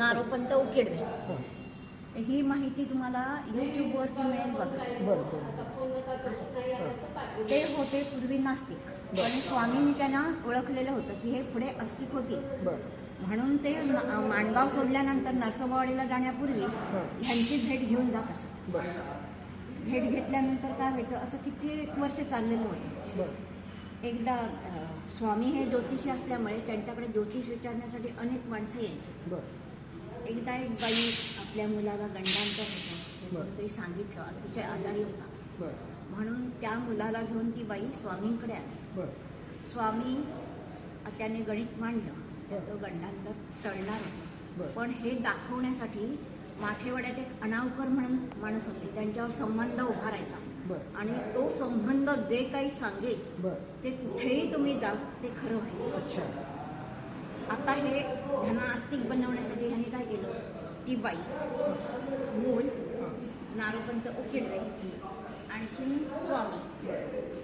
नारोपंत उकेडवे. ही माहिती तुम्हाला यूट्यूबवरती मिळेल बघा. ते होते पूर्वी नास्तिक, पण स्वामींनी त्यांना ओळखलेलं होतं की हे पुढे आस्तिक होतील, म्हणून ते माणगाव सोडल्यानंतर नरसोबावाडीला जाण्यापूर्वी ह्यांची भेट घेऊन जात असत. भेट घेतल्यानंतर काय व्हायचं, असं किती वर्ष चाललेलं होतं. एकदा स्वामी हे ज्योतिषी असल्यामुळे त्यांच्याकडे ज्योतिष विचारण्यासाठी अनेक माणसं यायची. एकदा एक बाई आपल्या मुलाला गंडांतर होतं, कोणतरी सांगितलं, अतिशय आजारी होता, म्हणून त्या मुलाला घेऊन ती बाई स्वामींकडे आली. स्वामी त्याने गणित मांडलं, त्याचं गंडांतर टळणार होतं. पण हे दाखवण्यासाठी माठेवाड्यात एक अनावकर म्हणून माणूस होते, त्यांच्यावर संबंध उभारायचा आणि तो संबंध जे काही सांगेल ते कुठेही तुम्ही जा ते खरं व्हायचं. आता हे ह्यांना आस्तिक बनवण्यासाठी ह्याने काय केलं, ती बाई मूल नारोपंत उकेडवे आणखी स्वामी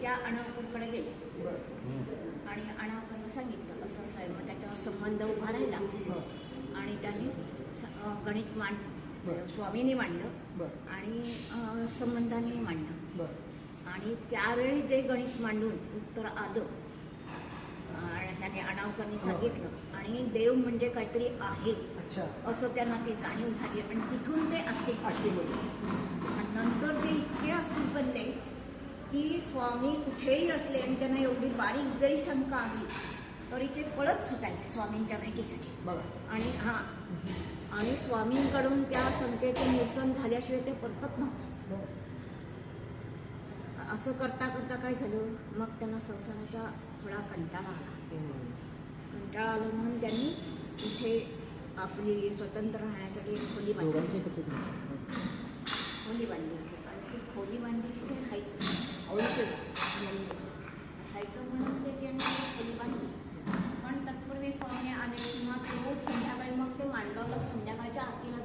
त्या अनावकरकडे गेले आणि अनावकरला सांगितलं असं असं आहे. मग त्याच्यावर संबंध उभा राहिला आणि त्यांनी गणित मांडलं, स्वामींनी मांडलं आणि संबंधांनी मांडलं. आणि त्यावेळी ते गणित मांडून उत्तर आलं, ह्याने अनावकरनी सांगितलं आणि देव म्हणजे काहीतरी आहे असं त्यांना ती जाणीव झाली आणि तिथून ते आस्तिक होते. नंतर ते इतके आस्तिक बनले की स्वामी कुठेही असले आणि त्यांना एवढी बारीक जरी शंका आली तरी ते पळत सुटायचे स्वामींच्या भेटीसाठी. आणि स्वामींकडून त्या शंकेचे निरसन झाल्याशिवाय ते परतत नव्हतं. असं करता करता काय झालं, मग त्यांना संसाराचा थोडा कंटाळा आला म्हणून त्यांनी इथे आपली स्वतंत्र राहण्यासाठी एक खोली बांधली. आणि ती खोली बांधली तिथे खायचं म्हणून ते त्यांनी खोली बांधली. पण तत्पूर्वी स्वामी आले किंवा रोज संध्याकाळी मग ते माणगावला संध्याकाळच्या आरतीला